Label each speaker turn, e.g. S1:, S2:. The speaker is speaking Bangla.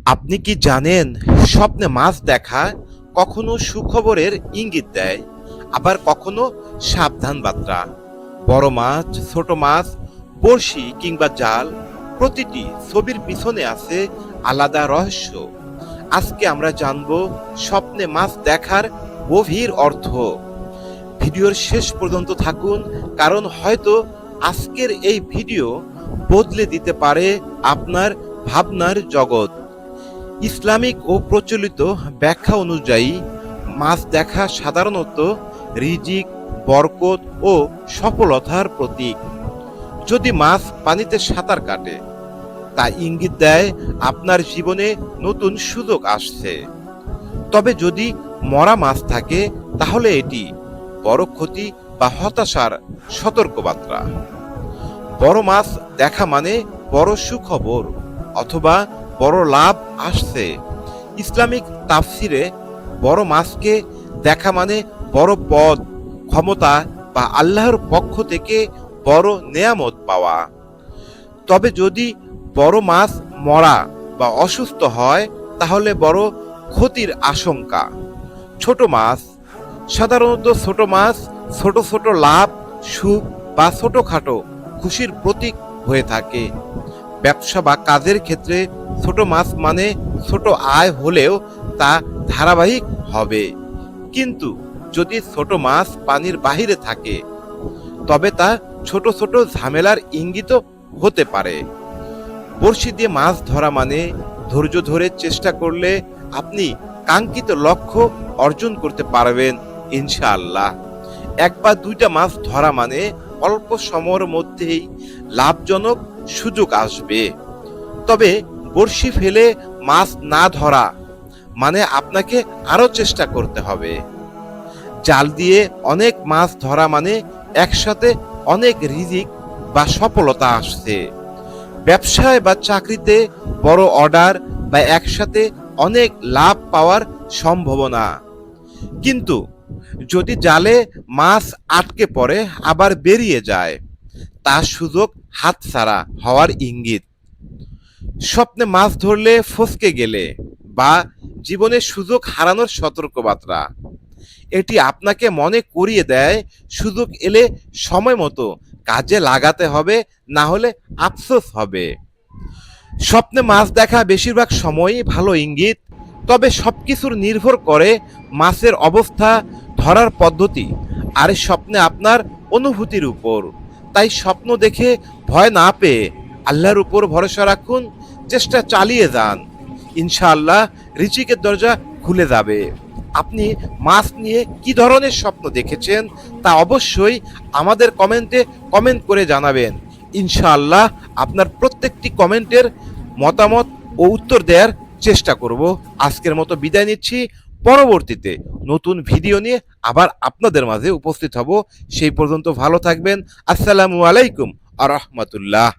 S1: আপনি কি জানেন, স্বপ্নে মাছ দেখা কখনো সুখবরের ইঙ্গিত দেয়, আবার কখনো সাবধান বার্তা। বড় মাছ, ছোট মাছ, বড়শি কিংবা জাল, প্রতিটি ছবির পিছনে আছে আলাদা রহস্য। আজকে আমরা জানব স্বপ্নে মাছ দেখার গভীর অর্থ। ভিডিওর শেষ পর্যন্ত থাকুন, কারণ হয়তো আজকের এই ভিডিও বদলে দিতে পারে আপনার ভাবনার জগৎ। ইসলামিক ও প্রচলিত ব্যাখ্যা অনুযায়ী মাছ দেখা সাধারণত রিজিক, বরকত ও সফলতার প্রতীক। যদি মাছ পানিতে সাঁতার কাটে, তা ইঙ্গিত দেয় আপনার জীবনে নতুন সুযোগ আসছে। তবে যদি মরা মাছ থাকে, তাহলে এটি বড় ক্ষতি বা হতাশার সতর্কবার্তা। বড় মাছ দেখা মানে বড় সুখবর অথবা বড় লাভ আসছে। ইসলামিক তাফসিরে বড় মাছকে দেখা মানে বড় পদ, ক্ষমতা বা আল্লাহর পক্ষ থেকে বড় নেয়ামত পাওয়া। তবে যদি বড় মাছ মরা বা অসুস্থ হয়, তাহলে বড় ক্ষতির আশঙ্কা। ছোট মাছ, সাধারণত ছোট মাছ ছোট ছোট লাভ, সুখ বা ছোটখাটো খুশির প্রতীক হয়ে থাকে। ব্যবসা বা কাজের ক্ষেত্রে ছোট মাছ মানে ছোট আয় হলেও তা ধারাবাহিক হবে। কিন্তু যদি ছোট মাছ পানির বাহিরে থাকে, তবে তা ছোট ছোট ঝামেলার ইঙ্গিত হতে পারে। বড়শি দিয়ে মাছ ধরা মানে ধৈর্য ধরে চেষ্টা করলে আপনি কাঙ্ক্ষিত লক্ষ্য অর্জন করতে পারবেন ইনশাআল্লাহ। এক বা দুইটা মাছ ধরা মানে অল্প সময়ের মধ্যেই লাভজনক সুযোগ আসবে। তবে বড়শি ফেলে মাছ না ধরা মানে আপনাকে আরো চেষ্টা করতে হবে। জাল দিয়ে অনেক মাছ ধরা মানে একসাথে অনেক রিজিক বা সফলতা আসছে। ব্যবসায় বা চাকরিতে বড় অর্ডার বা একসাথে অনেক লাভ পাওয়ার সম্ভাবনা। কিন্তু যদি জালে মাছ আটকে পড়ে আবার বেরিয়ে যায়, তার সুযোগ হাতছাড়া হওয়ার ইঙ্গিত। স্বপ্নে মাছ ধরলে ফসকে গেলে বা জীবনে সুযোগ হারানোর সতর্কবার্তা। এটি আপনাকে মনে করিয়ে দেয় সুযোগ এলে সময় মতো কাজে লাগাতে হবে, না হলে আফসোস হবে। স্বপ্নে মাছ দেখা বেশিরভাগ সময়ই ভালো ইঙ্গিত। তবে সবকিছুর নির্ভর করে মাছের অবস্থা, ধরার পদ্ধতি আর স্বপ্নে আপনার অনুভূতির উপর। তাই স্বপ্ন দেখে ভয় না পেয়ে আল্লাহর উপর ভরসা রাখুন, চেষ্টা চালিয়ে যান। ইনশাআল্লাহ রিজিকের দরজা খুলে যাবে। আপনি মাছ নিয়ে কি ধরনের স্বপ্ন দেখেছেন তা অবশ্যই আমাদের কমেন্টে কমেন্ট করে জানাবেন। ইনশাআল্লাহ আপনার প্রত্যেকটি কমেন্টের মতামত ও উত্তর দেওয়ার চেষ্টা করব। আজকের মতো বিদায় নিচ্ছি। পরবর্তীতে নতুন ভিডিও নিয়ে আবার আপনাদের মাঝে উপস্থিত হব। সেই পর্যন্ত ভালো থাকবেন। আসসালামু আলাইকুম আ রহমতুল্লাহ।